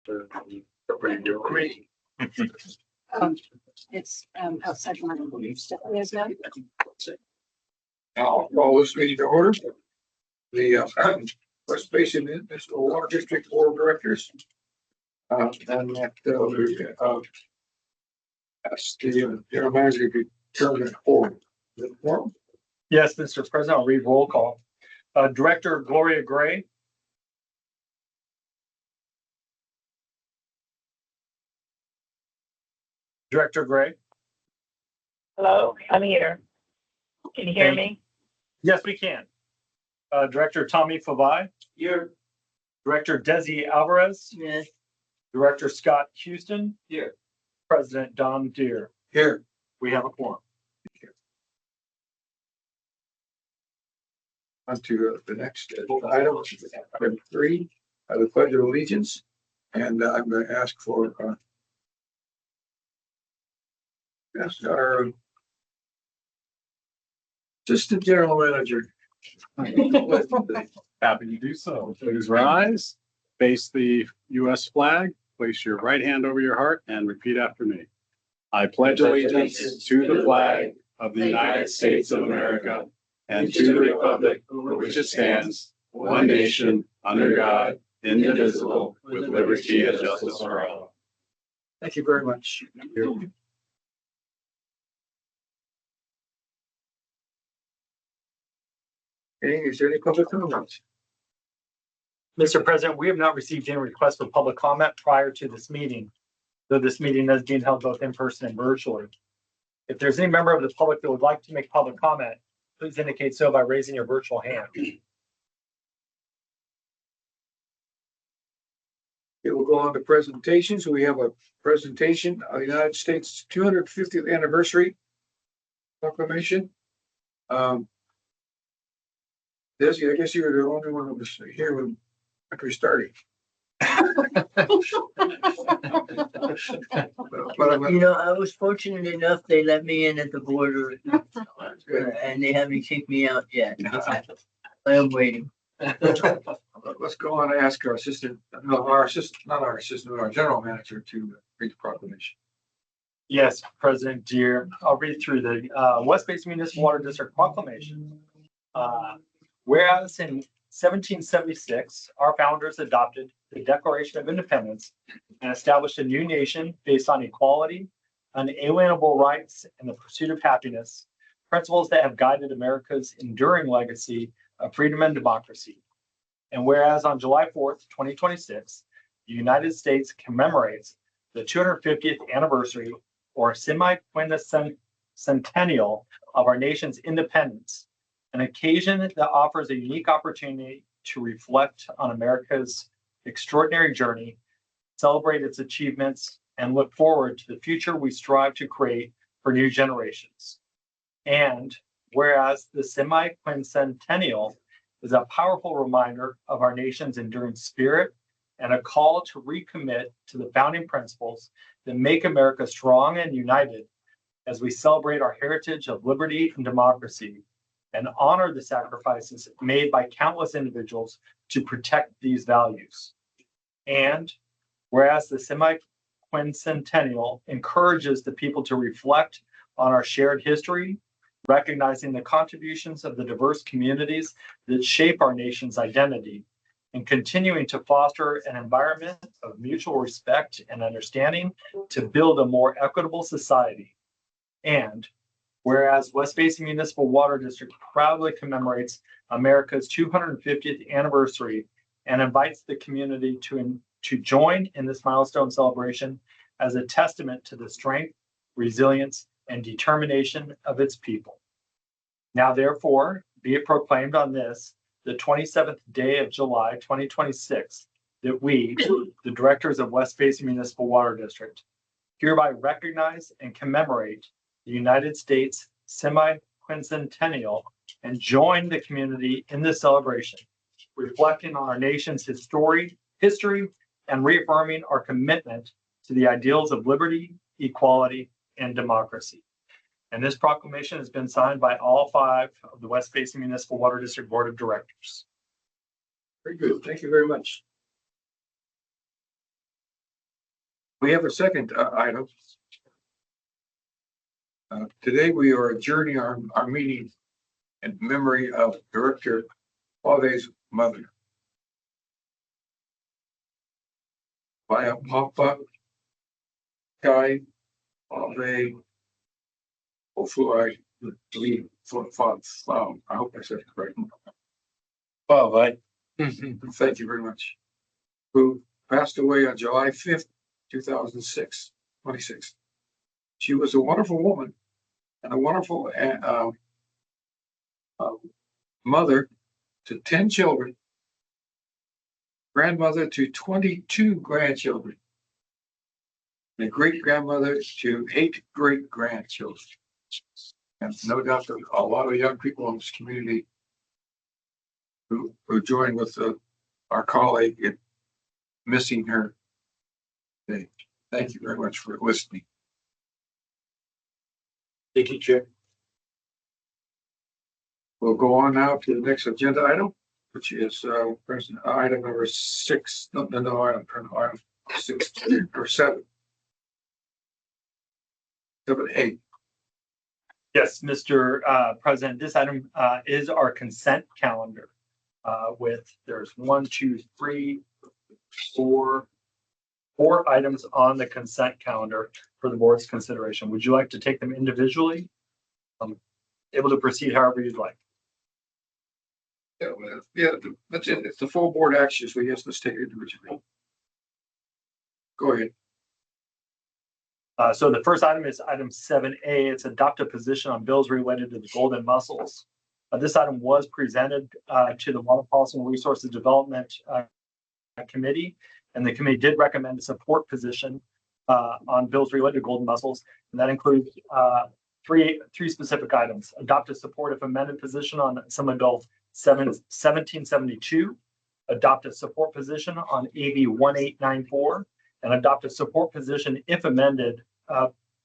Great. It's outside my stuff. There's no. I'll call this meeting to order. The West Basin Municipal Water District Board of Directors. And that ask the general manager to turn it forward. Yes, Mr. President, I'll read roll call. Director Gloria Gray. Director Gray. Hello, I'm here. Can you hear Thank me? Yes, we can. Director Tommy Favai. Here. Director Desi Alvarez. Yes. Director Scott Houston. Here. President Don Deere. Here. We have a quorum. On to the next item, item 3, the Pledge of Allegiance. And I'm going to ask for yes, our Assistant General Manager. Happy to do so. Please rise, face the U.S. flag, place your right hand over your heart, and repeat after me. I pledge allegiance to the flag of the United States of America and to the republic for which it stands, one nation, under God, indivisible, with liberty and justice for all. Thank you very much. Okay, is there any public comments? Mr. President, we have not received any requests for public comment prior to this meeting, though this meeting is being held both in person and virtually. If there's any member of the public that would like to make public comment, please indicate so by raising your virtual hand. Okay, we'll go on to presentations. We have a presentation of the United States 250th anniversary proclamation. Desi, I guess you were the only one who was here when after we started. But I'm, You know, I was fortunate enough, they let me in at the border good. and they haven't kicked me out yet. I am waiting. Let's go on and ask our assistant, no, our assistant, not our assistant, but our general manager to read the proclamation. Yes, President Deere, I'll read through the West Basin Municipal Water District proclamation. Whereas in 1776, our founders adopted the Declaration of Independence and established a new nation based on equality, unalienable rights, and the pursuit of happiness, principles that have guided America's enduring legacy of freedom and democracy. And whereas on July 4th, 2026, the United States commemorates the 250th anniversary or semi-quincentennial of our nation's independence, an occasion that offers a unique opportunity to reflect on America's extraordinary journey, celebrate its achievements, and look forward to the future we strive to create for new generations. And whereas the semi-quincentennial is a powerful reminder of our nation's enduring spirit and a call to recommit to the founding principles that make America strong and united as we celebrate our heritage of liberty and democracy and honor the sacrifices made by countless individuals to protect these values. And whereas the semi-quincentennial encourages the people to reflect on our shared history, recognizing the contributions of the diverse communities that shape our nation's identity, and continuing to foster an environment of mutual respect and understanding to build a more equitable society. And whereas West Basin Municipal Water District proudly commemorates America's 250th anniversary and invites the community to join in this milestone celebration as a testament to the strength, resilience, and determination of its people. Now, therefore, be it proclaimed on this, the 27th day of July, 2026, that we, the directors of West Basin Municipal Water District, hereby recognize and commemorate the United States semi-quincentennial and join the community in this celebration, reflecting on our nation's history, and reaffirming our commitment to the ideals of liberty, equality, and democracy. And this proclamation has been signed by all 5 of the West Basin Municipal Water District Board of Directors. Very good. Thank you very much. We have a second item. Today we are adjourning our meeting in memory of Director Pave's mother. Via Papa Kai Pave Ofui. I hope I said it correctly. Well, Thank you very much. Who passed away on July 5th, 2006, 26. She was a wonderful woman and a wonderful mother to 10 children, grandmother to 22 grandchildren, and a great grandmother to 8 great grandchildren. And no doubt that a lot of young people in this community who joined with our colleague in missing her today. Thank you very much for listening. Thank you, Chair. We'll go on now to the next agenda item, which is item number 6. Item 6 or 7. 7A. Yes, Mr. President, this item is our consent calendar there's 4 items on the consent calendar for the board's consideration. Would you like to take them individually? Able to proceed however you'd like. Yeah, that's it. It's the full board action, so yes, let's take it individually. Go ahead. So the first item is item 7A. It's adopt a position on bills related to the golden mussels. This item was presented to the Water Policy and Resources Development Committee, and the committee did recommend a support position on bills related to golden mussels, and that includes three specific items. Adopt a supportive amended position on Assembly Bill 1772, adopt a support position on AB 1894, and adopt a support position if amended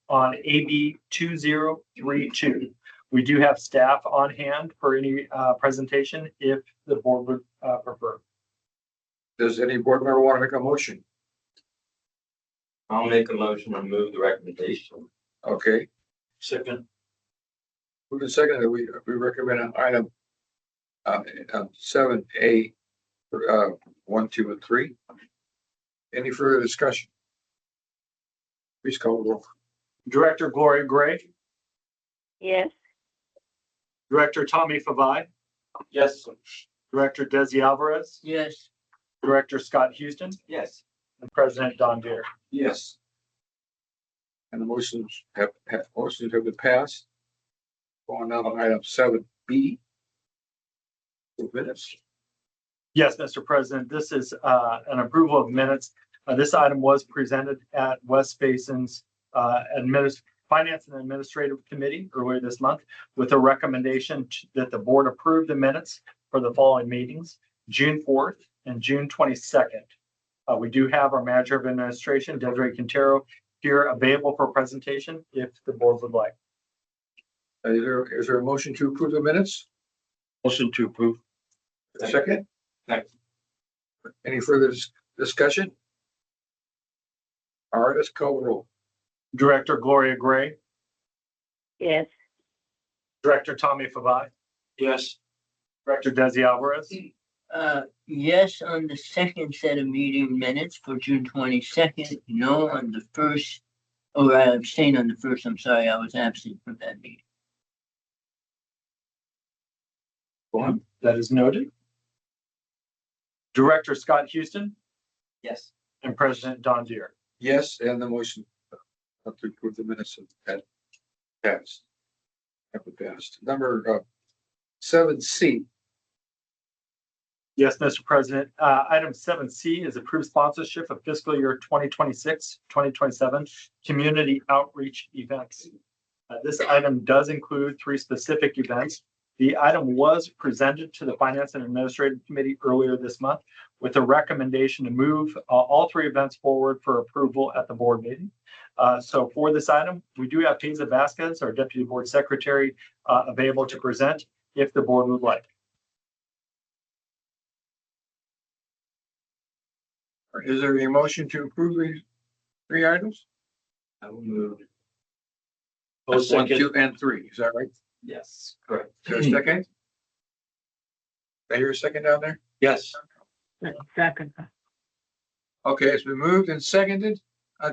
on AB 2032. We do have staff on hand for any presentation if the board would prefer. Does any board member want to make a motion? I'll make a motion to move the recommendation. Okay. Second. Move to second that we recommend an item 7A for 1, 2, and 3. Any further discussion? Please call the roll. Director Gloria Gray, Yes. Director Tommy Favai, Yes. Director Desi Alvarez, Yes. Director Scott Houston, Yes. and President Don Deere. Yes. And the motions have been passed. Going on to item 7B. 2 minutes. Yes, Mr. President, this is an approval of minutes. This item was presented at West Basin's Finance and Administrative Committee earlier this month with a recommendation that the board approve the minutes for the following meetings, June 4th and June 22nd. We do have our Manager of Administration, Desiree Quintero, here available for presentation if the board would like. Is there a motion to approve the minutes? Motion to approve. Second? Second. Any further discussion? All right, let's call the roll. Director Gloria Gray, Yes. Director Tommy Favai, Yes. Director Desi Alvarez, Yes on the second set of meeting minutes for June 22nd. No on the first. Oh, I abstained on the first. I'm sorry, I was absent from that meeting. Go on. that is noted. Director Scott Houston Yes. and President Don Deere. Yes, and the motion to approve the minutes have passed. Number 7C. Yes, Mr. President. Item 7C is approved sponsorship of fiscal year 2026-2027 community outreach events. This item does include 3 specific events. The item was presented to the Finance and Administrative Committee earlier this month with a recommendation to move all 3 events forward for approval at the board meeting. So for this item, we do have Teza Vasquez, our Deputy Board Secretary, available to present if the board would like. Is there a motion to approve Three items? I will move. One, 2, and 3. Is that right? Yes, correct. Is there a second? I hear a second down there? Yes. Second. Okay, it's been moved and seconded.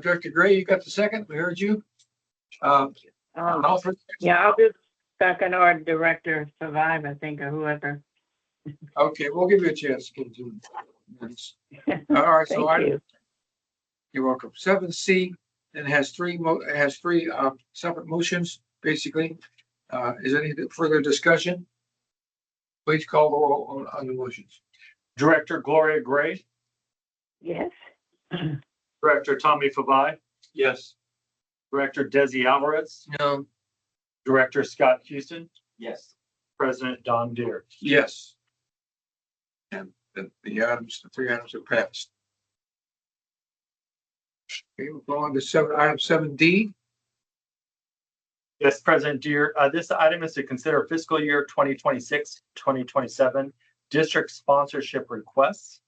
Director Gray, you got the second? We heard you. Alfred? Yeah, I'll do second or Director Survive, I think, or whoever. Okay, we'll give you a chance to continue. All right, so Thank you. you're welcome. 7C, and it has three separate motions, basically. Is there any further discussion? Please call the roll on the motions. Director Gloria Gray, Yes. Director Tommy Fabai, Yes. Director Desi Alvarez, No, Director Scott Houston, Yes. President Don Deere. Yes. And the three items are passed. Okay, we'll go on to item 7D. Yes, President Deere, this item is to consider fiscal year 2026-2027 district sponsorship requests.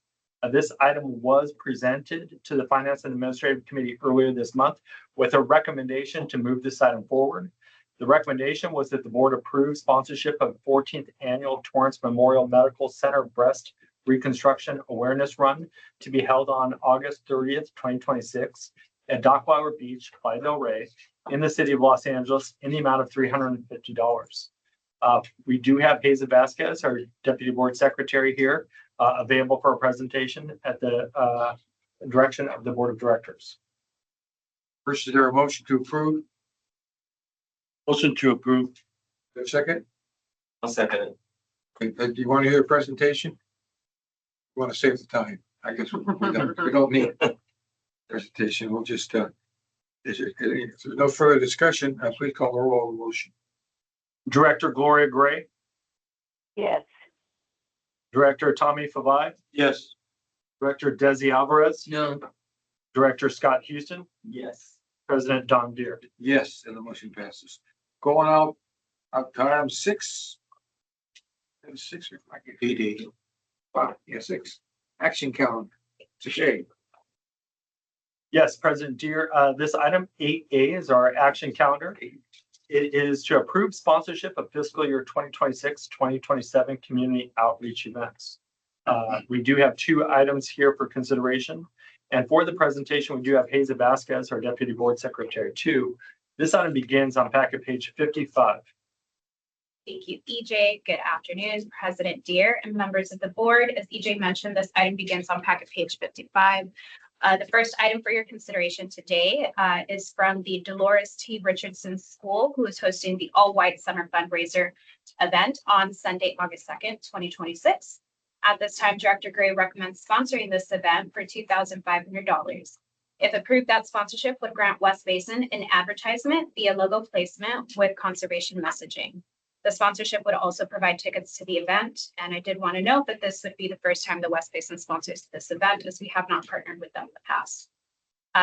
This item was presented to the Finance and Administrative Committee earlier this month with a recommendation to move this item forward. The recommendation was that the board approve sponsorship of 14th Annual Torrance Memorial Medical Center Breast Reconstruction Awareness Run to be held on August 30th, 2026 at Dockweiler Beach, Playa del Rey, in the city of Los Angeles in the amount of $350. We do have Hazel Vasquez, our Deputy Board Secretary here, available for a presentation at the direction of the Board of Directors. First, is there a motion to approve? Motion to approve. Is there a second? I'll second it. Do you want to hear a presentation? You want to save the time? I guess we don't need presentation. We'll just, if there's no further discussion, please call the roll on the motion. Director Gloria Gray, Yes. Director Tommy Fabai, Yes. Director Desi Alvarez, no, Director Scott Houston, Yes. President Don Deere. Yes, and the motion passes. Going out to item 6. Item 6 or like 8. 5, yeah, 6. Action calendar. It's a shame. Yes, President Deere, this item 8A is our action calendar. It is to approve sponsorship of fiscal year 2026-2027 community outreach events. We do have 2 items here for consideration. And for the presentation, we do have Hazel Vasquez, our Deputy Board Secretary, too. This item begins on packet page 55. Thank you, EJ. Good afternoon, President Deere and members of the board. As EJ mentioned, this item begins on packet page 55. The first item for your consideration today is from the Dolores T. Richardson School, who is hosting the All White Summer Fundraiser event on Sunday, August 2nd, 2026. At this time, Director Gray recommends sponsoring this event for $2,500. If approved, that sponsorship would grant West Basin an advertisement via logo placement with conservation messaging. The sponsorship would also provide tickets to the event. And I did want to note that this would be the first time the West Basin sponsors this event, as we have not partnered with them in the past.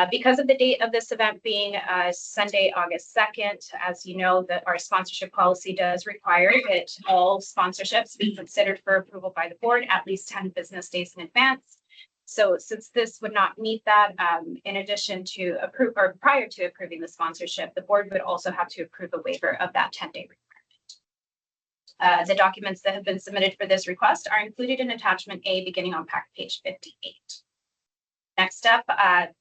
Because of the date of this event being Sunday, August 2nd, as you know, that our sponsorship policy does require that all sponsorships be considered for approval by the board at least 10 business days in advance. So since this would not meet that, in addition to approve or prior to approving the sponsorship, the board would also have to approve a waiver of that 10-day requirement. The documents that have been submitted for this request are included in attachment A beginning on packet page 58. Next up,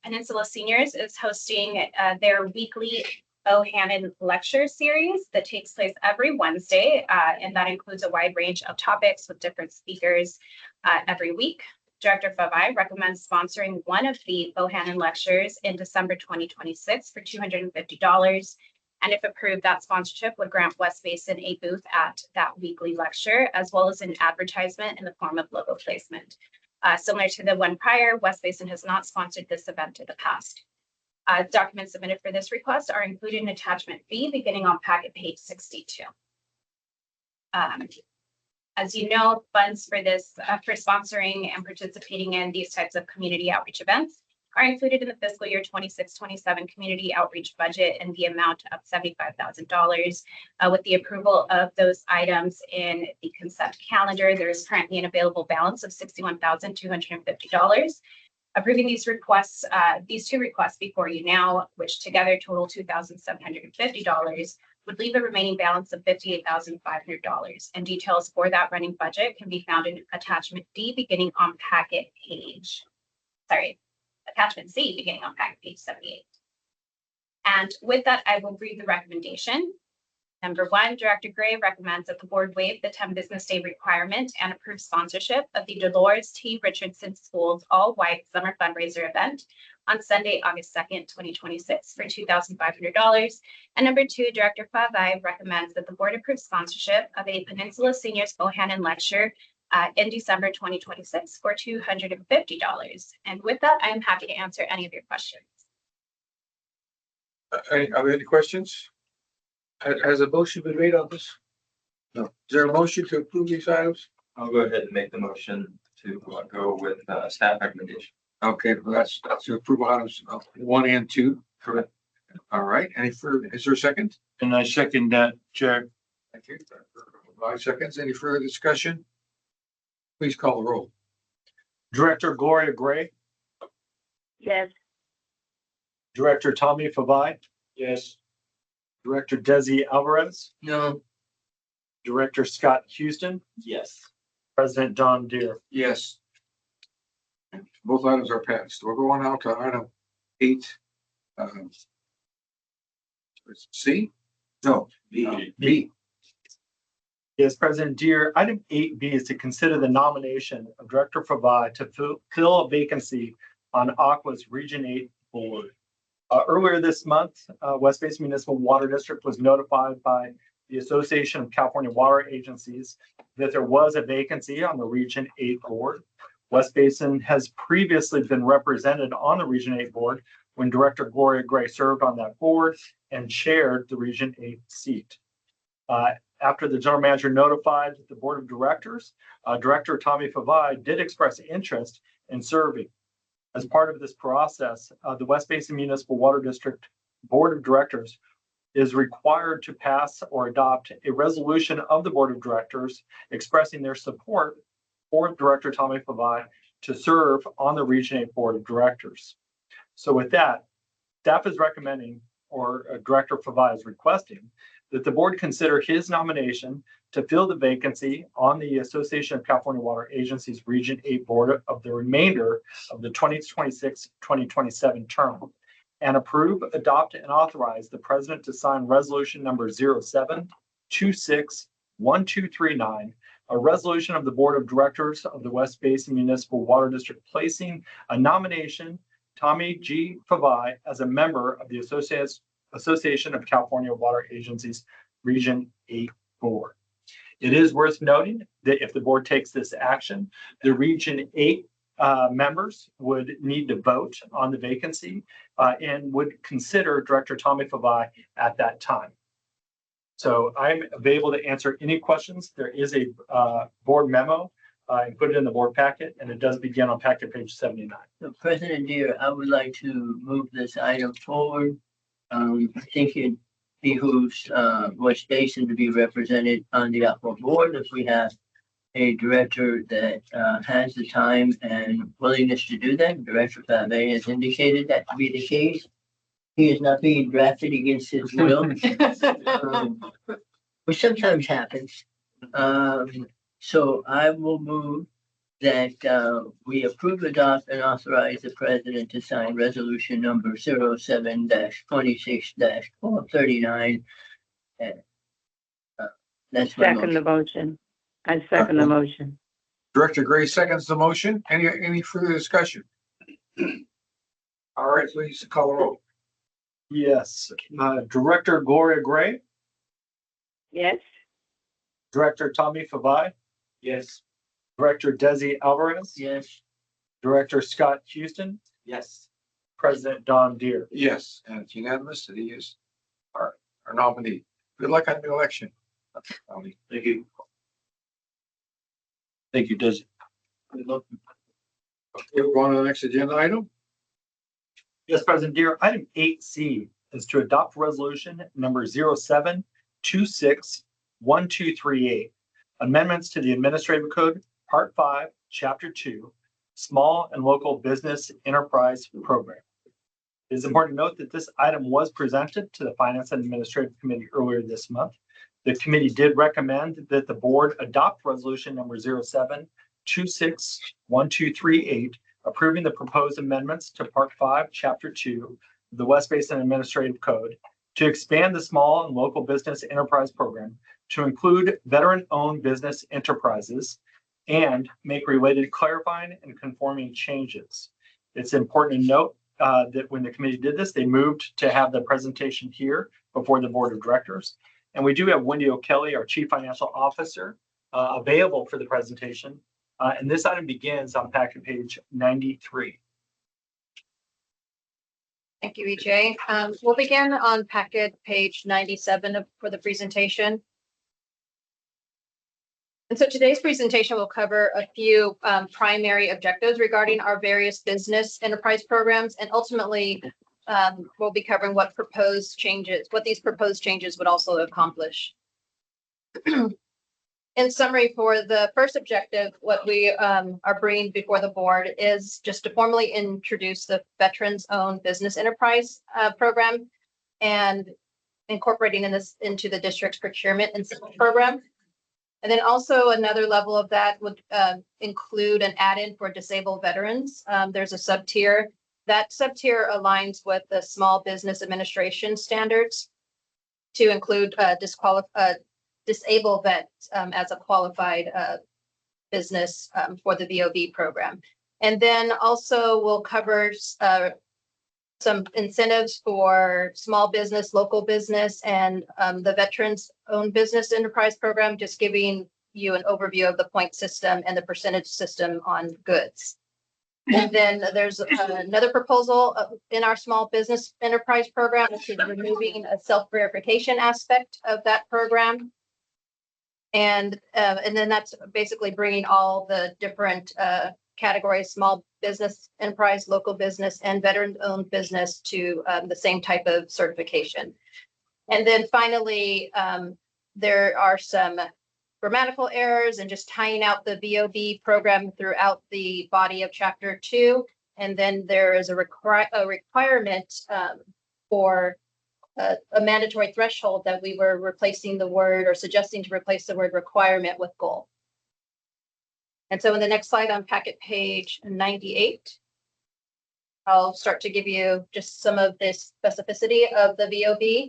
Peninsula Seniors is hosting their weekly Bohannon lecture series that takes place every Wednesday, and that includes a wide range of topics with different speakers every week. Director Fabai recommends sponsoring one of the Bohannon lectures in December 2026 for $250. And if approved, that sponsorship would grant West Basin a booth at that weekly lecture, as well as an advertisement in the form of logo placement. Similar to the one prior, West Basin has not sponsored this event in the past. Documents submitted for this request are included in attachment B beginning on packet page 62. As you know, funds for this, for sponsoring and participating in these types of community outreach events are included in the fiscal year 26-27 community outreach budget in the amount of $75,000. With the approval of those items in the consent calendar, there is currently an available balance of $61,250. Approving these requests, these two requests before you now, which together total $2,750, would leave a remaining balance of $58,500. And details for that running budget can be found in attachment D beginning on packet page. Attachment C beginning on packet page 78. And with that, I will read the recommendation. Number 1, Director Gray recommends that the board waive the 10 business day requirement and approve sponsorship of the Dolores T. Richardson School's all-white summer fundraiser event on Sunday, August 2nd, 2026 for $2,500. And number 2, Director Favai recommends that the board approve sponsorship of a Peninsula Seniors Bohannon lecture in December 2026 for $250. And with that, I am happy to answer any of your questions. Are there any questions? Has a motion been made on this? No. Is there a motion to approve these items? I'll go ahead and make the motion to go with staff recommendation. Okay, well, that's to approve items 1 and 2. Correct. All right, any further, is there a second? And I second that, Chair. Thank you. 5 seconds. Any further discussion? Please call the roll. Director Gloria Gray, Yes. Director Tommy Favai, Yes. Director Desi Alvarez, No, Director Scott Houston, Yes. President Don Deere. Yes. Both items are passed. We're going on to item 8. C? No, B. B. Yes, President Deere, item 8B is to consider the nomination of Director Favai to fill a vacancy on Aqua's Region 8 board. Earlier this month, West Basin Municipal Water District was notified by the Association of California Water Agencies that there was a vacancy on the Region 8 board. West Basin has previously been represented on the Region 8 board when Director Gloria Gray served on that board and chaired the Region 8 seat. After the general manager notified the board of directors, Director Tommy Favai did express interest in serving. As part of this process, the West Basin Municipal Water District Board of Directors is required to pass or adopt a resolution of the Board of Directors expressing their support for Director Tommy Favai to serve on the Region 8 Board of Directors. So with that, staff is recommending, or Director Favai is requesting, that the board consider his nomination to fill the vacancy on the Association of California Water Agencies Region 8 Board of the remainder of the 2026-2027 term, and approve, adopt, and authorize the president to sign resolution number 07261239, a resolution of the Board of Directors of the West Basin Municipal Water District placing a nomination, Tommy G. Favai, as a member of the Association of California Water Agencies Region 8 Board. It is worth noting that if the board takes this action, the Region 8 members would need to vote on the vacancy and would consider Director Tommy Favai at that time. So I'm available to answer any questions. There is a board memo and put it in the board packet, and it does begin on packet page 79. so President Deere, I would like to move this item forward. I think it behooves West Basin to be represented on the Aqua board if we have a director that has the time and willingness to do that. Director Favai has indicated that to be the case. He is not being drafted against his will, which sometimes happens. So I will move that we approve, adopt, and authorize the president to sign resolution number 07-26-1239. That's my Second the motion. motion. I second the motion. Director Gray seconds the motion. Any further discussion? All right, please call the roll. Yes, Director Gloria Gray, Yes. Director Tommy Favai, Yes. Director Desi Alvarez, Yes, Director Scott Houston, Yes. President Don Deere. Yes, and it's unanimous that he is our nominee. Good luck on the election. Thank you. Thank you, Desi. Okay, we're going to the next agenda item. Yes, President Deere, item 8C is to adopt resolution number 07261238, amendments to the Administrative Code, Part 5, Chapter 2, Small and Local Business Enterprise Program. It is important to note that this item was presented to the Finance and Administrative Committee earlier this month. The committee did recommend that the board adopt resolution number 07261238, approving the proposed amendments to Part 5, Chapter 2 of the West Basin Administrative Code to expand the Small and Local Business Enterprise Program to include veteran-owned business enterprises and make related clarifying and conforming changes. It's important to note that when the committee did this, they moved to have the presentation here before the board of directors. And we do have Wendy O'Kelly, our Chief Financial Officer, available for the presentation. And this item begins on packet page 93. Thank you, EJ. We'll begin on packet page 97 for the presentation. And so today's presentation will cover a few primary objectives regarding our various business enterprise programs, and ultimately we'll be covering what these proposed changes would also accomplish. In summary, for the first objective, what we are bringing before the board is just to formally introduce the Veterans-Owned Business Enterprise Program and incorporating into the district's procurement incentive program. And then also another level of that would include an add-in for disabled veterans. There's a sub-tier. That sub-tier aligns with the Small Business Administration standards to include disabled vets as a qualified business for the VOB program. And then also we'll cover some incentives for small business, local business, and the Veterans Owned Business Enterprise Program, just giving you an overview of the point system and the percentage system on goods. And then there's another proposal in our Small Business Enterprise Program, which is removing a self-verification aspect of that program. And then that's basically bringing all the different categories, small business enterprise, local business, and veteran-owned business to the same type of certification. And then finally, there are some grammatical errors and just tying out the VOB program throughout the body of Chapter 2. And then there is a requirement for a mandatory threshold that we were replacing the word or suggesting to replace the word requirement with goal. And so in the next slide on packet page 98, I'll start to give you just some of this specificity of the VOB.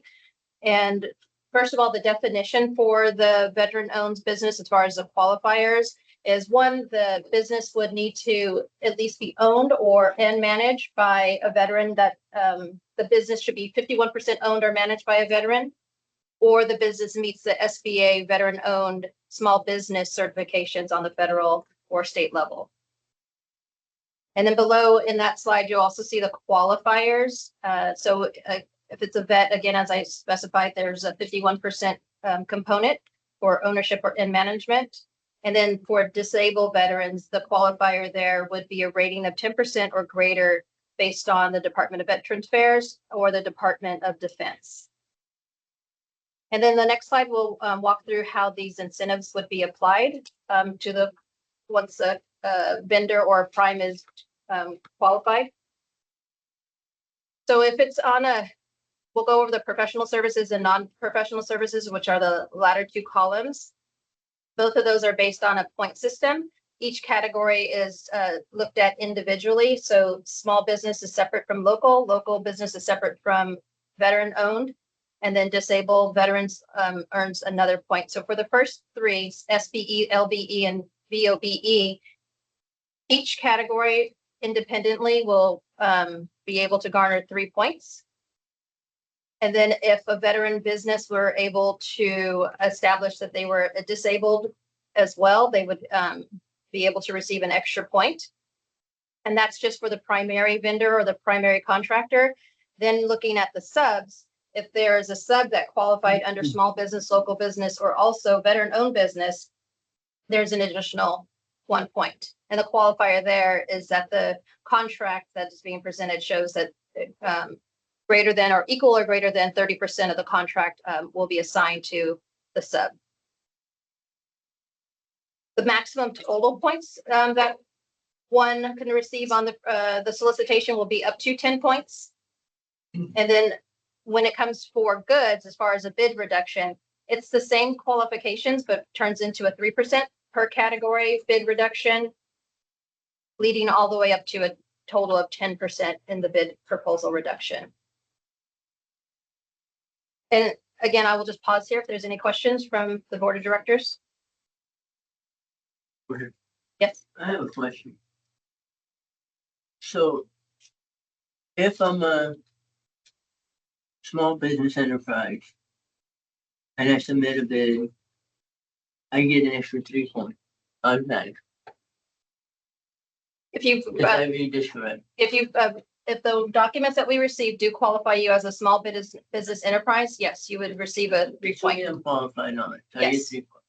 And first of all, the definition for the veteran-owned business as far as the qualifiers is one, the business would need to at least be owned and managed by a veteran that the business should be 51% owned or managed by a veteran, or the business meets the SBA veteran-owned small business certifications on the federal or state level. And then below in that slide, you'll also see the qualifiers. So if it's a vet, again, as I specified, there's a 51% component for ownership and management. And then for disabled veterans, the qualifier there would be a rating of 10% or greater based on the Department of Veterans Affairs or the Department of Defense. And then the next slide will walk through how these incentives would be applied to once a vendor or a prime is qualified. So if it's on we'll go over the professional services and non-professional services, which are the latter two columns. Both of those are based on a point system. Each category is looked at individually. So small business is separate from local business is separate from veteran owned, and then disabled veterans earns another point. So for the first three, SBE, LBE, and VOBE, each category independently will be able to garner 3 points. And then if a veteran business were able to establish that they were disabled as well, they would be able to receive an extra point. And that's just for the primary vendor or the primary contractor. Then looking at the subs, if there is a sub that qualified under small business, local business, or also veteran-owned business, there's an additional 1 point. And the qualifier there is that the contract that is being presented shows that greater than or equal or greater than 30% of the contract will be assigned to the sub. The maximum total points that one can receive on the solicitation will be up to 10 points. And then when it comes for goods, as far as a bid reduction, it's the same qualifications, but turns into a 3% per category bid reduction, leading all the way up to a total of 10% in the bid proposal reduction. And again, I will just pause here if there's any questions from the board of directors. Go ahead. Yes. I have a question. So if I'm a small business enterprise and I submit a bid, I get an extra 3 points automatic. If you If I read this correct. if the documents that we receive do qualify you as a small business enterprise, yes, you would receive a 3 So point. I'm qualified on it. So I get Yes. 3 points.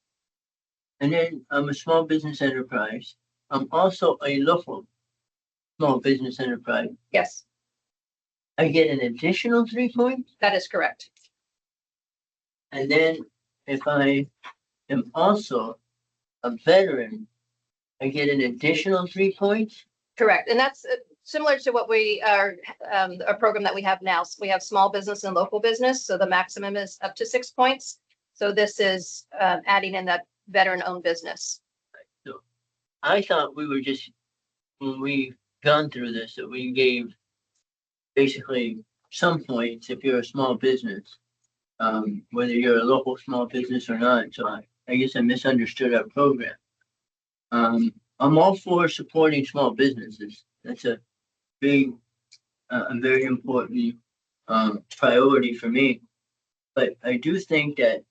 And then I'm a small business enterprise. I'm also a local small business enterprise. Yes, I get an additional 3 points. that is correct. And then if I am also a veteran, I get an additional 3 points. Correct. And that's similar to what we are, a program that we have now. So we have small business and local business. So the maximum is up to 6 points. So this is adding in that veteran-owned business. I thought we were just, when we gone through this, that we gave basically some points if you're a small business, whether you're a local small business or not. So I guess I misunderstood our program. I'm all for supporting small businesses. That's a big, a very important priority for me. But I do think that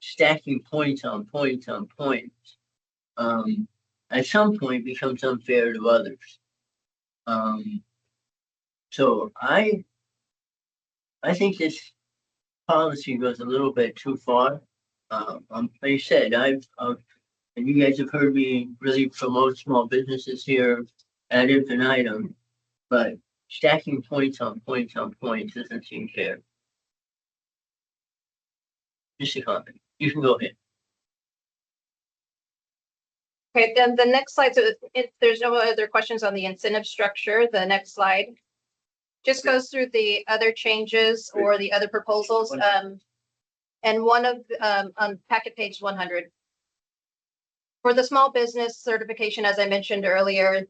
stacking points on points on points at some point becomes unfair to others. So I think this policy goes a little bit too far. Like I said, and you guys have heard me really promote small businesses here ad infinitum, but stacking points on points on points doesn't seem fair. Just a comment. You can go ahead. Okay, then the next slide. So if there's no other questions on the incentive structure, the next slide just goes through the other changes or the other proposals. And one of on packet page 100. For the small business certification, as I mentioned earlier,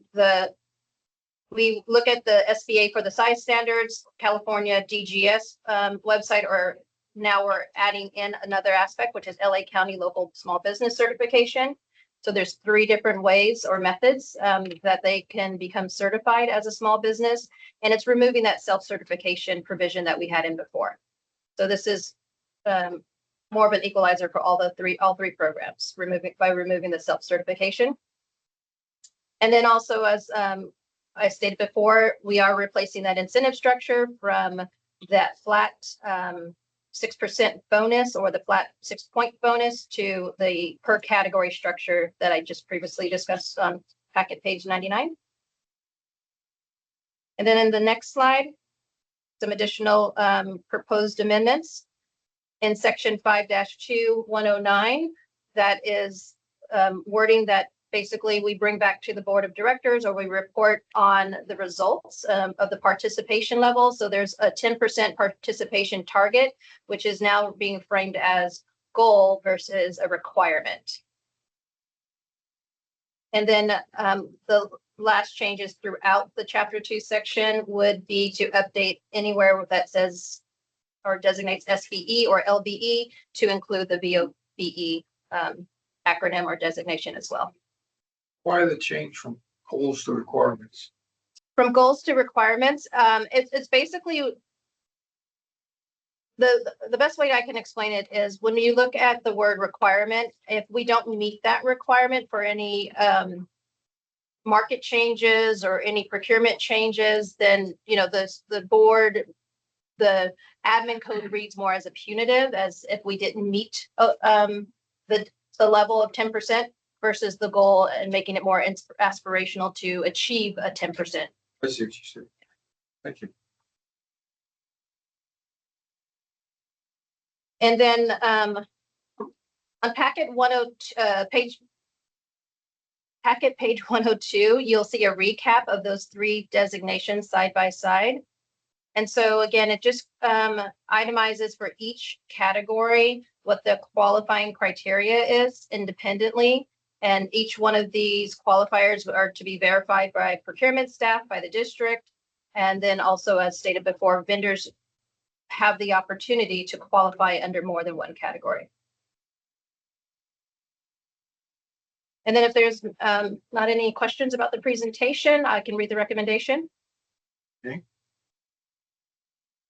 we look at the SBA for the size standards, California DGS website, or now we're adding in another aspect, which is LA County Local Small Business Certification. So there's 3 different ways or methods that they can become certified as a small business, and it's removing that self-certification provision that we had in before. So this is more of an equalizer for all 3 programs, removing the self-certification. And then also, as I stated before, we are replacing that incentive structure from that flat 6% bonus or the flat 6-point bonus to the per category structure that I just previously discussed on packet page 99. And then in the next slide, some additional proposed amendments. In section 5-2-109, that is wording that basically we bring back to the board of directors, or we report on the results of the participation level. So there's a 10% participation target, which is now being framed as goal versus a requirement. And then the last changes throughout the chapter 2 section would be to update anywhere that says or designates SBE or LBE to include the VOBE acronym or designation as well. Why the change from goals to requirements? From goals to requirements, it's basically the best way I can explain it is when you look at the word requirement, if we don't meet that requirement for any market changes or any procurement changes, then the board, the admin code reads more as a punitive, as if we didn't meet the level of 10% versus the goal, and making it more aspirational to achieve a 10%. I see what you said. Thank you. And then on packet 102, packet page 102, you'll see a recap of those three designations side by side. And so again, it just itemizes for each category what the qualifying criteria is independently. And each one of these qualifiers are to be verified by procurement staff, by the district. And then also, as stated before, vendors have the opportunity to qualify under more than one category. And then if there's not any questions about the presentation, I can read the recommendation. Okay.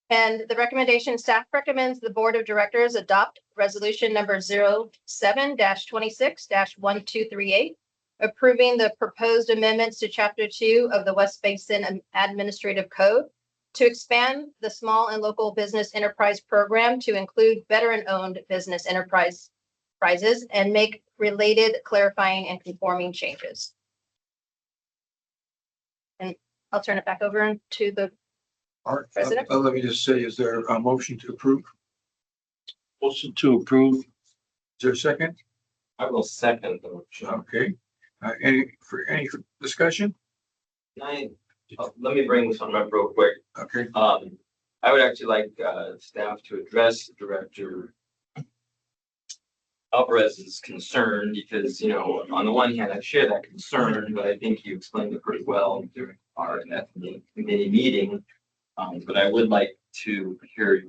And the recommendation, staff recommends the Board of Directors adopt resolution number 07-26-1238, approving the proposed amendments to Chapter 2 of the West Basin Administrative Code to expand the small and local business enterprise program to include veteran-owned business enterprises and make related clarifying and conforming changes. And I'll turn it back over to the All right, President? let me just say, is there a motion to approve? Motion to approve. Is there a second? I will second the motion. Okay. Any discussion? Let me bring this one up real quick. Okay. I would actually like staff to address Director Alvarez's concern because, you know, on the one hand, I share that concern, but I think you explained it pretty well during our committee meeting. But I would like to hear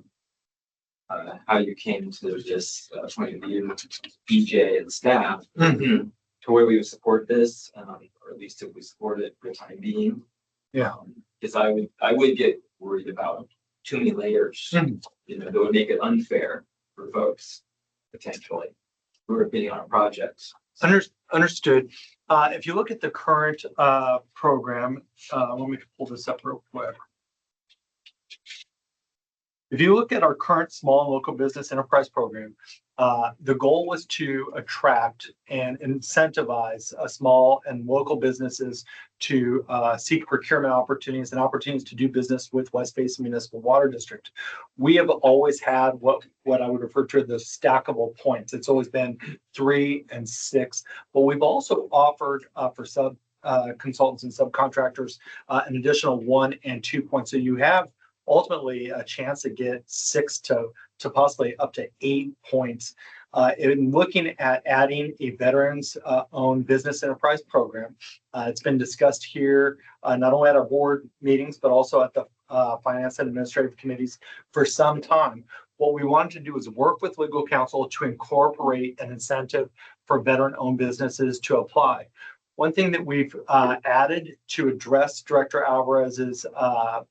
how you came to this point of view, EJ and staff, to where we would support this, or at least if we support it for the time being. Yeah. Because I would get worried about too many layers, you know, that would make it unfair for folks potentially who are bidding on projects. Understood. If you look at the current program, let me pull this up real quick. If you look at our current small and local business enterprise program, the goal was to attract and incentivize small and local businesses to seek procurement opportunities and opportunities to do business with West Basin Municipal Water District. We have always had what I would refer to as the stackable points. It's always been 3 and 6, but we've also offered for consultants and subcontractors an additional 1 and 2 points. So you have ultimately a chance to get 6 to possibly up to 8 points. In looking at adding a veterans owned business enterprise program, it's been discussed here not only at our board meetings, but also at the finance and administrative committees for some time. What we wanted to do is work with legal counsel to incorporate an incentive for veteran owned businesses to apply. One thing that we've added to address Director Alvarez's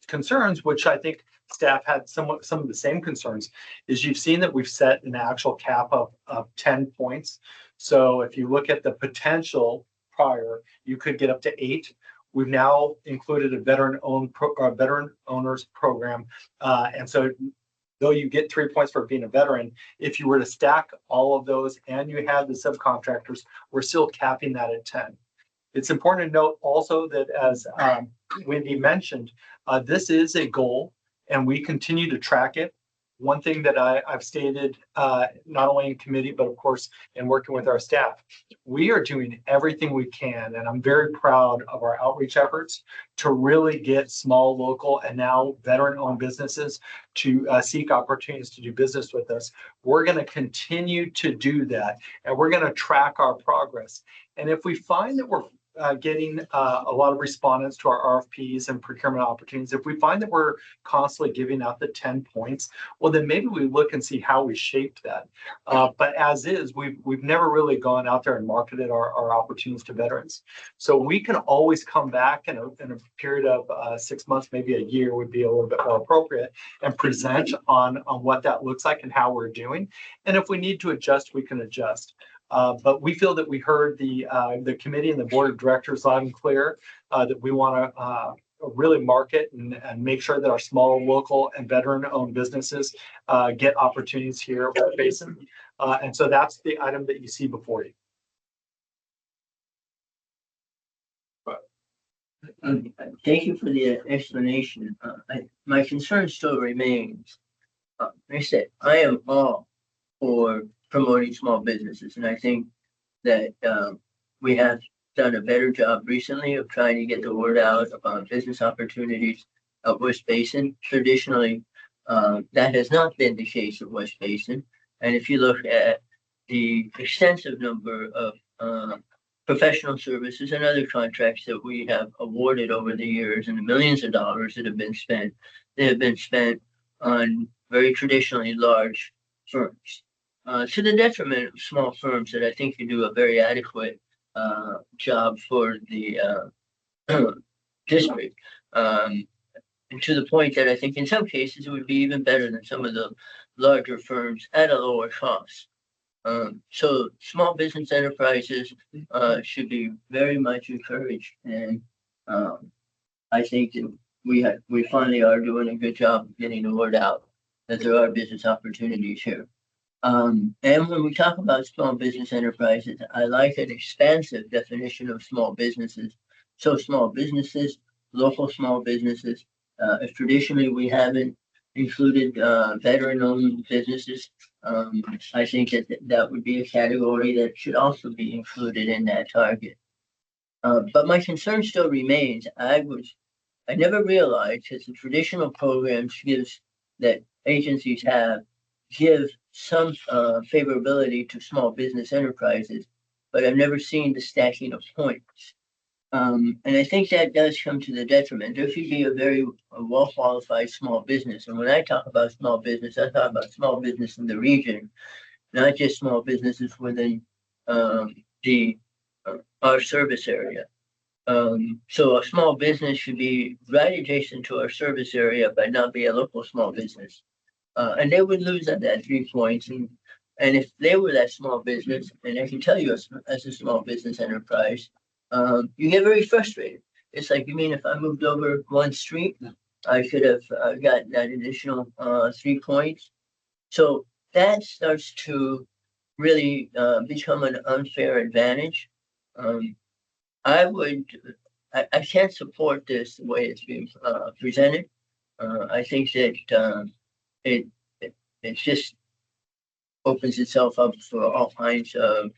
concerns, which I think staff had some of the same concerns, is you've seen that we've set an actual cap of 10 points. So if you look at the potential prior, you could get up to 8. We've now included a veteran owners program, and so though you get 3 points for being a veteran, if you were to stack all of those and you had the subcontractors, we're still capping that at 10. It's important to note also that, as Wendy mentioned, this is a goal and we continue to track it. One thing that I've stated, not only in committee, but of course, in working with our staff, we are doing everything we can. And I'm very proud of our outreach efforts to really get small, local, and now veteran-owned businesses to seek opportunities to do business with us. We're going to continue to do that, and we're going to track our progress. And if we find that we're getting a lot of respondents to our RFPs and procurement opportunities, if we find that we're constantly giving out the 10 points, well, then maybe we look and see how we shaped that. But as is, we've never really gone out there and marketed our opportunities to veterans. So we can always come back in a period of 6 months, maybe a year would be a little bit more appropriate, and present on what that looks like and how we're doing. And if we need to adjust, we can adjust. But we feel that we heard the committee and the board of directors loud and clear that we want to really market and make sure that our small, local, and veteran-owned businesses get opportunities here at Basin. And so that's the item that you see before you. Thank you for the explanation. My concern still remains. Like I said, I am all for promoting small businesses, and I think that we have done a better job recently of trying to get the word out about business opportunities at West Basin. Traditionally, that has not been the case at West Basin. And if you look at the extensive number of professional services and other contracts that we have awarded over the years and the millions of dollars that have been spent, they have been spent on very traditionally large firms. To the detriment of small firms that I think you do a very adequate job for the district. And to the point that I think in some cases it would be even better than some of the larger firms at a lower cost. So small business enterprises should be very much encouraged, and I think that we finally are doing a good job of getting the word out that there are business opportunities here. And when we talk about small business enterprises, I like an expansive definition of small businesses. So small businesses, local small businesses. If traditionally we haven't included veteran-owned businesses, I think that would be a category that should also be included in that target. But my concern still remains. I never realized that the traditional programs that agencies give some favorability to small business enterprises, but I've never seen the stacking of points. And I think that does come to the detriment. There should be a well-qualified small business. And when I talk about small business, I talk about small business in the region, not just small businesses within our service area. So a small business should be right adjacent to our service area, but not be a local small business. And they would lose at that 3 points. And if they were that small business, and I can tell you as a small business enterprise, you get very frustrated. It's like, you mean if I moved over one street, I could have gotten that additional 3 points. So that starts to really become an unfair advantage. I can't support this the way it's being presented. I think that it just opens itself up for all kinds of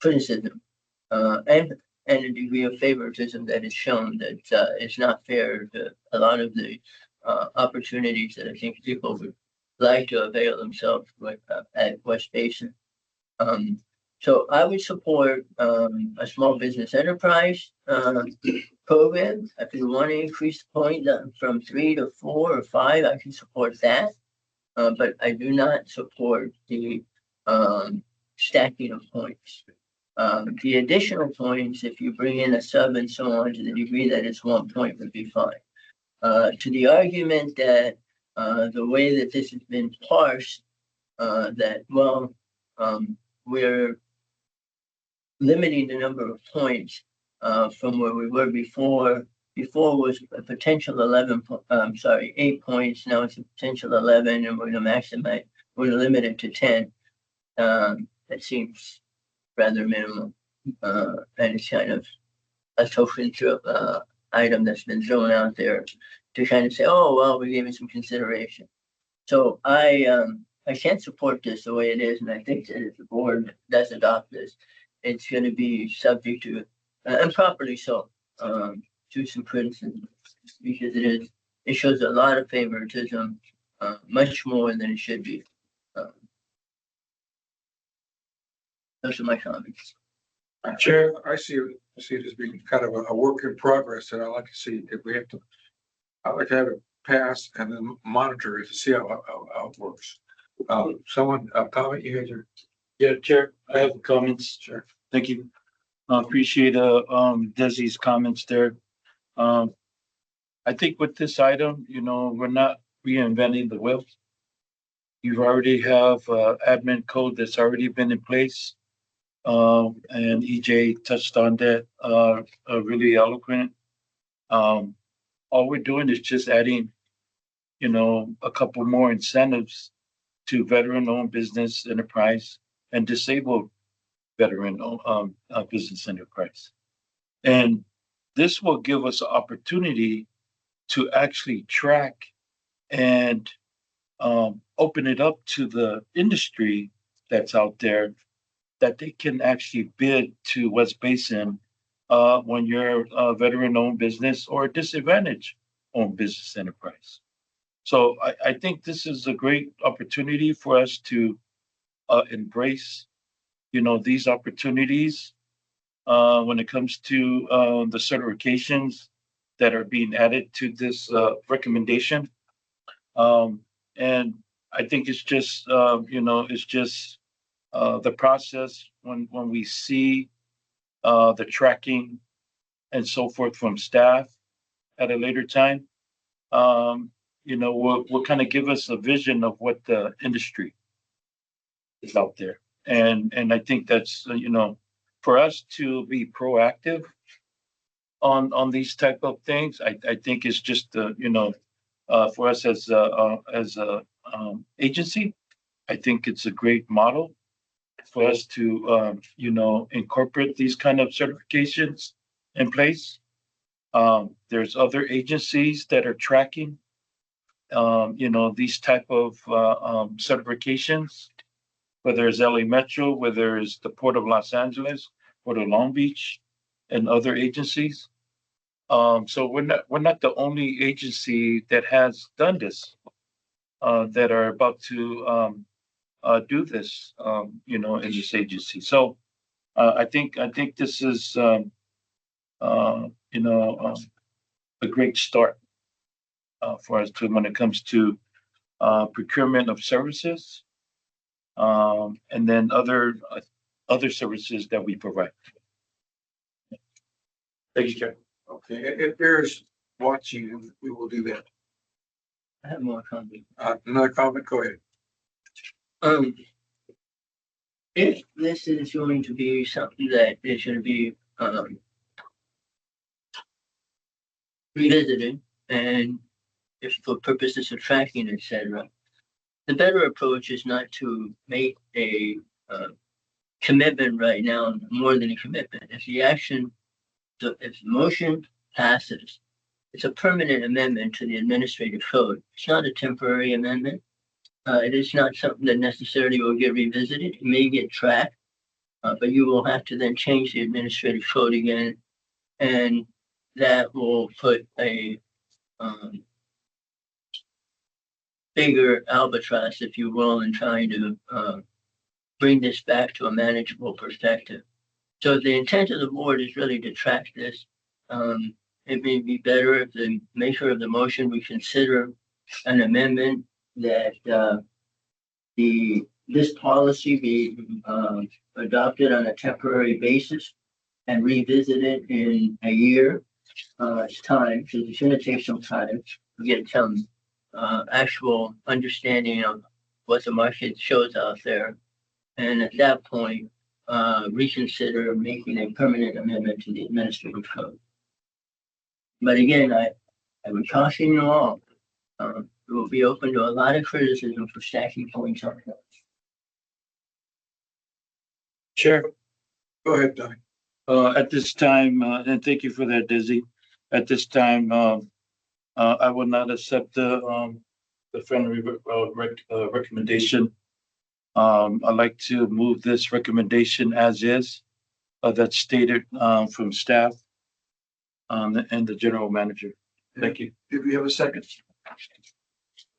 criticism and a degree of favoritism that is shown that it's not fair to a lot of the opportunities that I think people would like to avail themselves with at West Basin. So I would support a small business enterprise program. If you want to increase the point from 3 to 4 or 5, I can support that. But I do not support the stacking of points. The additional points, if you bring in a sub and so on, to the degree that it's 1 point, would be fine. To the argument that the way that this has been parsed, we're limiting the number of points from where we were before. Before was a potential 8 points. Now it's a potential 11, and we're going to maximize. We're going to limit it to 10. That seems rather minimal, and it's kind of a token item that's been thrown out there to kind of say, oh well, we gave it some consideration. So I can't support this the way it is, and I think that if the board does adopt this, it's going to be subject to, and properly so, to some criticism, because it shows a lot of favoritism, much more than it should be. Those are my comments. Chair, I see it as being kind of a work in progress, and I like to see if we have to. I like to have it pass and then monitor it to see how it works. Someone comment? You guys are. Yeah, Chair, I have comments. Sure. Thank you. Appreciate Desi's comments there. I think with this item, we're not reinventing the wheel. You already have admin code that's already been in place. And EJ touched on that really eloquent. All we're doing is just adding, a couple more incentives to veteran-owned business enterprise and disabled veteran-owned business enterprise. And this will give us an opportunity to actually track and open it up to the industry that's out there that they can actually bid to West Basin when you're a veteran-owned business or a disadvantage-owned business enterprise. So I think this is a great opportunity for us to embrace, these opportunities when it comes to the certifications that are being added to this recommendation. And I think it's just, it's just the process when we see the tracking and so forth from staff at a later time, will kind of give us a vision of what the industry is out there. And I think that's, for us to be proactive on these type of things, I think it's just, for us as a agency, I think it's a great model for us to, incorporate these kind of certifications in place. There's other agencies that are tracking, these type of certifications, whether it's LA Metro, whether it's the Port of Los Angeles, Port of Long Beach, and other agencies. So we're not the only agency that has done this, that are about to do this, in this agency. So I think this is, a great start for us to when it comes to procurement of services, and then other services that we provide. Thank you, Chair. Okay, if there's watching, we will do that. I have more comments. Another comment, go ahead. If this is going to be something that is going to be revisited, and if for purposes of tracking, etc., the better approach is not to make a commitment right now, more than a commitment. If the motion passes, it's a permanent amendment to the administrative code. It's not a temporary amendment. It is not something that necessarily will get revisited. It may get tracked, but you will have to then change the administrative code again, and that will put a bigger albatross, if you will, in trying to bring this back to a manageable perspective. So the intent of the board is really to track this. It may be better if the maker of the motion would consider an amendment that this policy be adopted on a temporary basis and revisited in a year time, because it's going to take some time to get some actual understanding of what the market shows out there. And at that point, reconsider making a permanent amendment to the administrative code. But again, I would caution you all, it will be open to a lot of criticism for stacking points on it. Chair. Go ahead, Donnie. At this time, and thank you for that, Dizzy. At this time, I will not accept the friendly recommendation. I'd like to move this recommendation as is, that's stated from staff and the general manager. Thank you. Did we have a second?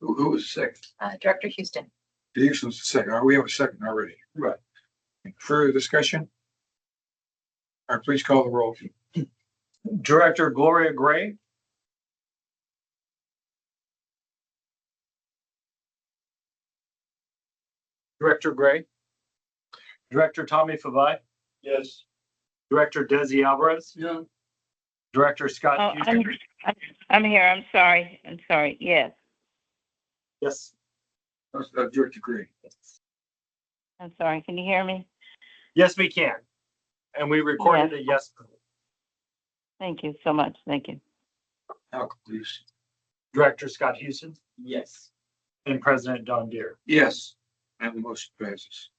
Who was the second? Director Houston. Houston's the second. We have a second already. Right. Further discussion? All right, please call the roll. Director Gloria Gray, Director Gray, Director Tommy Favai, Yes. Director Desi Alvarez, No, Director Scott Oh, Houston. I'm here. I'm sorry. Yes, Yes. Director Gray. I'm sorry. Can you hear me? Yes, we can. And we recorded a yes. Thank you so much. Thank you. Alcoa, please. Director Scott Houston Yes. and President Don Deere. Yes, and the motion passes.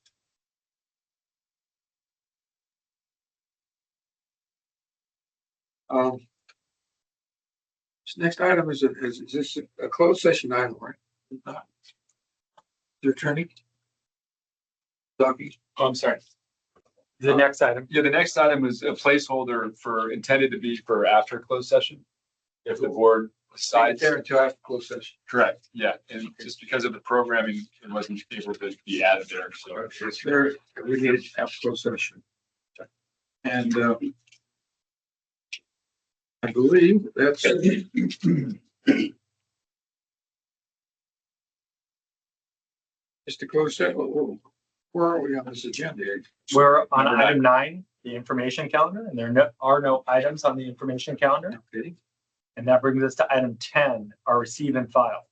This next item is this a closed session item, right? Not. Your attorney? Ducky? Oh, I'm sorry. The next item. Yeah, the next item is a placeholder for, intended to be for after closed session. If the board Decide decides. there until after closed session. Correct, yeah, and just because of the programming, it wasn't able to be added there, so. It's there, we need it after closed session. And, I believe that's. Just to close that, where are we on this agenda? We're on Number item 9, the information calendar, and are no items on the information calendar. Okay. And that brings us to item 10, our receive and file.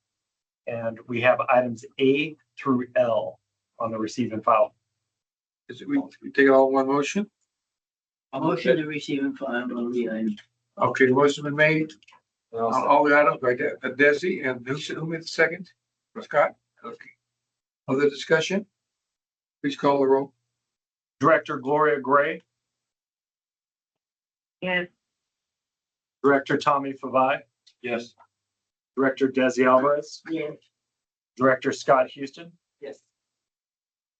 And we have items A through L on the receive and file. We take it all in one motion? A motion to receive and file all the items. Okay, the motion been made. All the items by Desi, and who made the second? Scott? Okay. Other discussion? Please call the roll. Director Gloria Gray, Yes. Director Tommy Favai, Yes. Director Desi Alvarez, Yes. Director Scott Houston, Yes.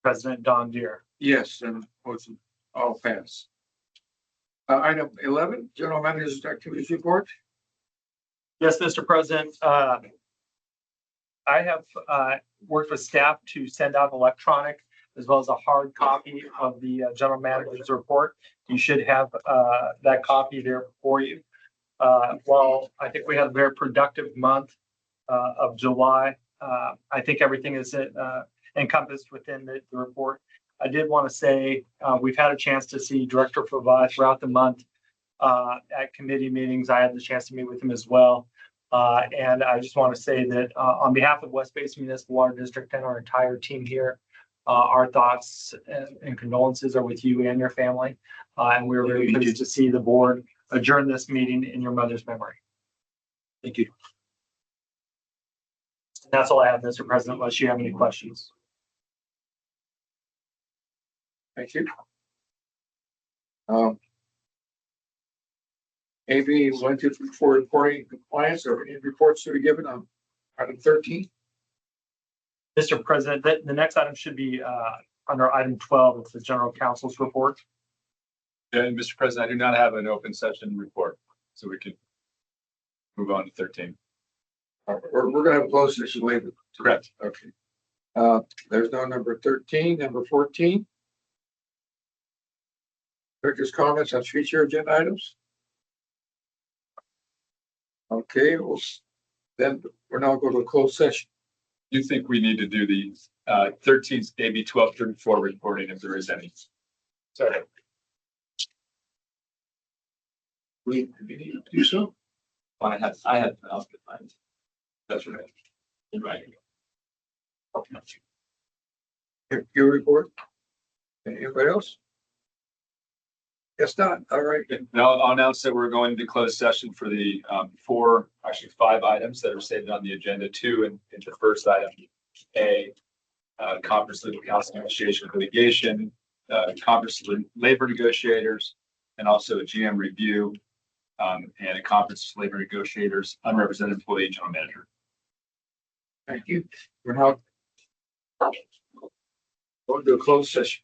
President Don Deere. Yes, and motion all pass. Item 11, General Manager's Activities Report. Yes, Mr. President, I have worked with staff to send out electronic as well as a hard copy of the general manager's report. You should have that copy there for you. Well, I think we had a very productive month of July. I think everything is encompassed within the report. I did want to say we've had a chance to see Director Favai throughout the month at committee meetings. I had the chance to meet with him as well. And I just want to say that on behalf of West Basin Municipal Water District and our entire team here, our thoughts and condolences are with you and your family. And we're very pleased to see the board adjourn this meeting in your mother's memory. Thank you. And that's all I have, Mr. President, unless you have any questions. Thank you. AB 1, 2, 3, 4 reporting compliance or any reports to be given on item 13. Mr. President, the next item should be under item 12. It's the general counsel's report. And Mr. President, I do not have an open session report, so we can move on to 13. We're going to have a closed session later. Correct. Okay. There's no number 13, number 14. Director's comments on future agenda items. Okay, well, then we're now going to a closed session. Do you think we need to do the 13th AB 1234 reporting if there is any? Sorry. We need to do so. I had, I'll get mine. That's right. Right. Your report. Anybody else? It's not. All right. Now I'll announce that we're going to close session for the 5 items that are stated on the agenda. 2 and the first item, A, conference legal counsel negotiation litigation, conference labor negotiators, and also a GM review, and a conference labor negotiators, unrepresented employee general manager. Thank you. We're now going to a closed session.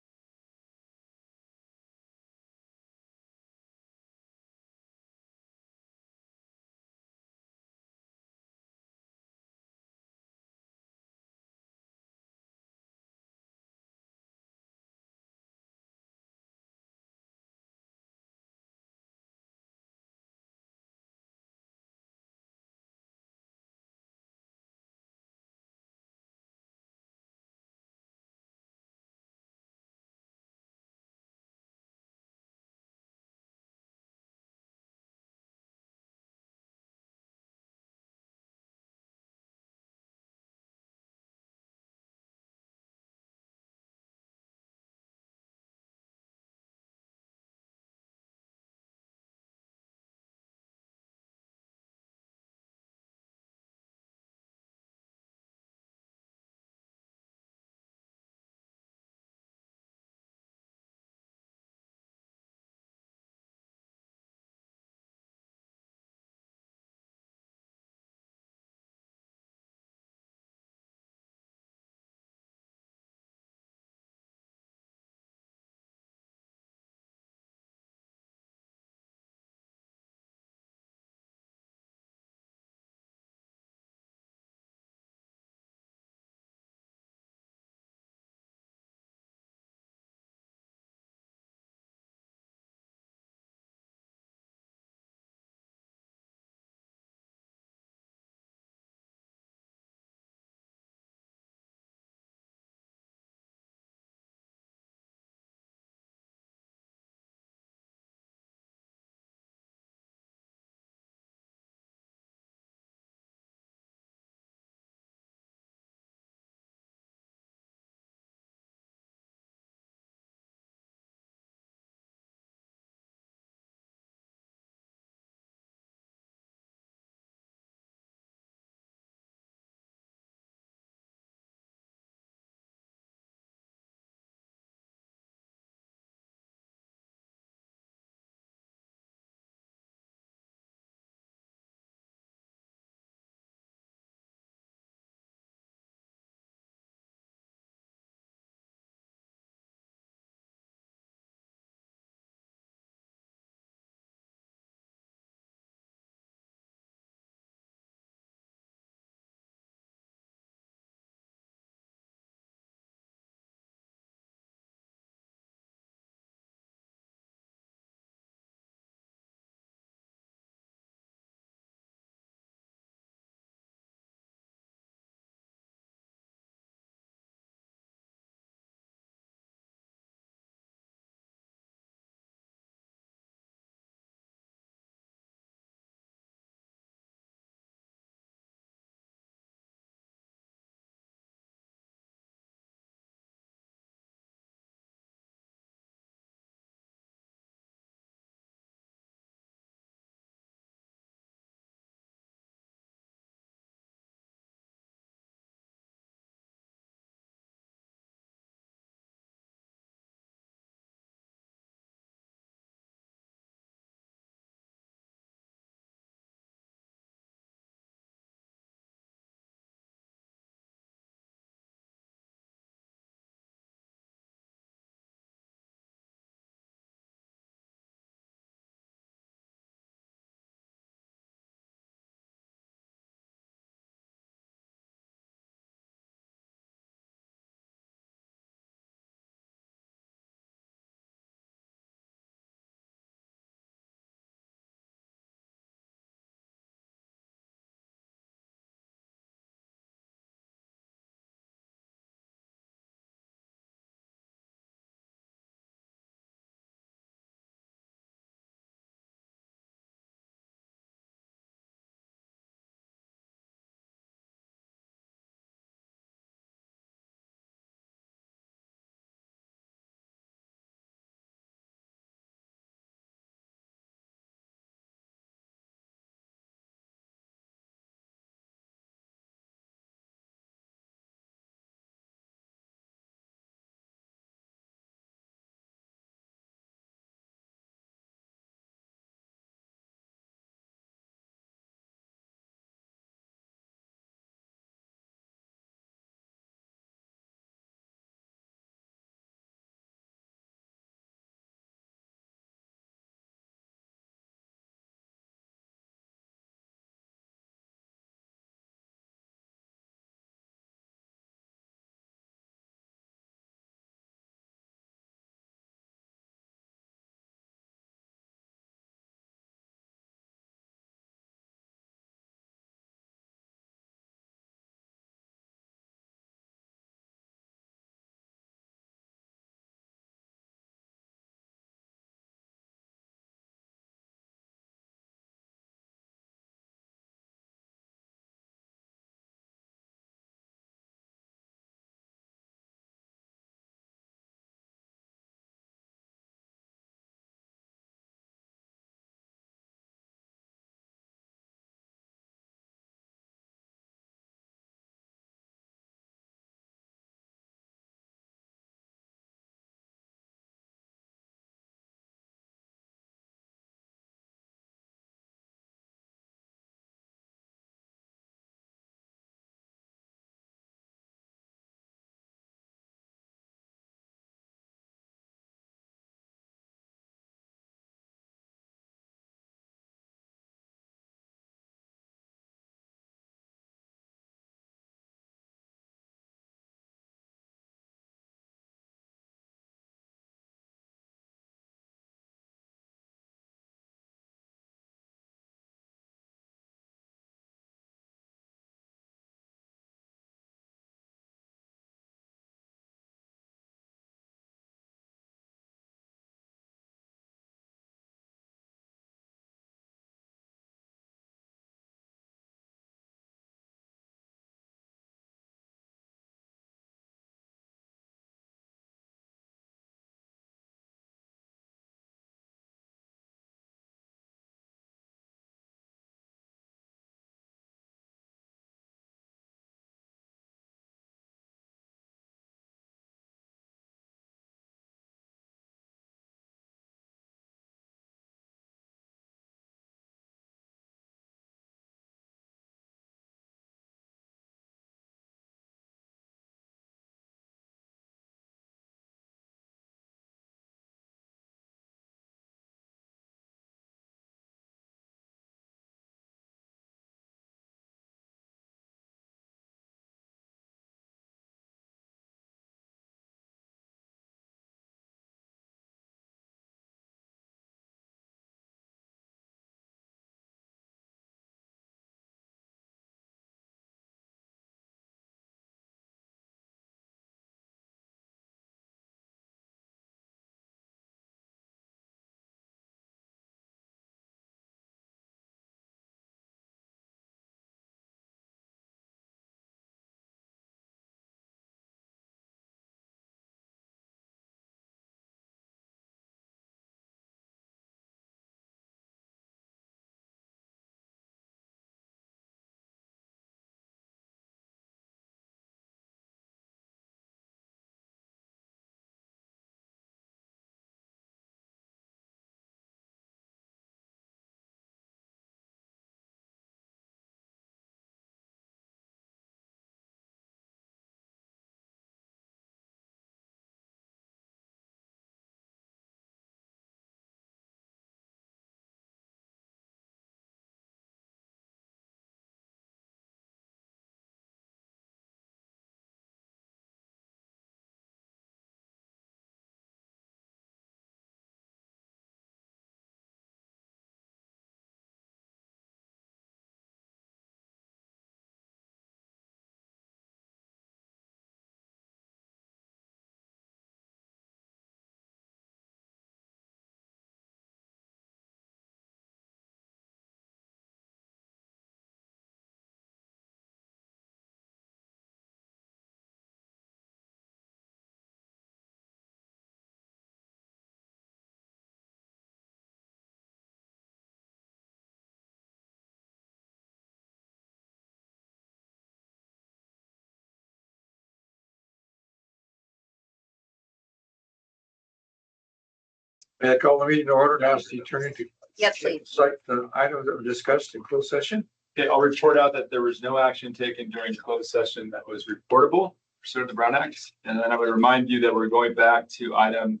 May I call the meeting to order and ask the attorney to Yes, please. cite the items that were discussed in closed session? Okay, I'll report out that there was no action taken during closed session that was reportable pursuant to the Brown Act. And then I would remind you that we're going back to item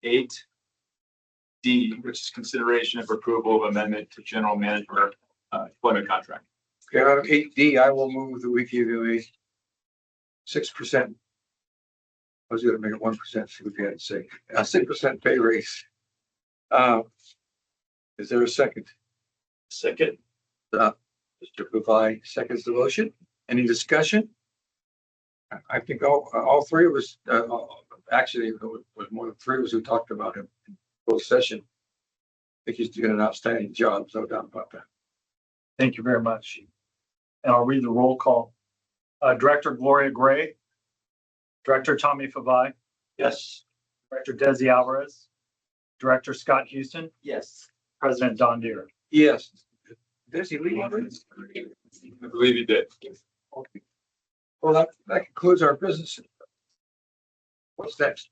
8D, which is consideration of approval of amendment to general manager employment contract. Okay, item 8D, I will move that we give you a 6%. I was gonna make it 1%, so we can't say, a 6% pay raise. Is there a second? Second. Mr. Puvai seconds the motion. Any discussion? I think all three of us, actually, it was more than three of us who talked about him in closed session. I think he's doing an outstanding job, no doubt about that. Thank you very much. And I'll read the roll call. Director Gloria Gray, Director Tommy Favai, Yes. Director Desi Alvarez, Director Scott Houston, Yes. President Don Deere. Yes. Does he leave already? I believe you did. Okay. Well, that concludes our business. What's next?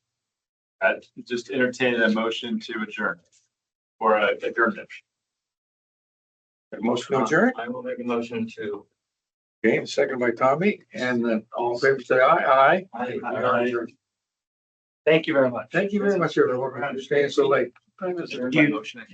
I'd just entertain a motion to adjourn or adjournment. A motion to adjourn? I will make a motion to. Okay, second by Tommy, and then all in favor say aye. Aye. Thank you very much. Thank you very much, everyone, for understanding so late. Motion.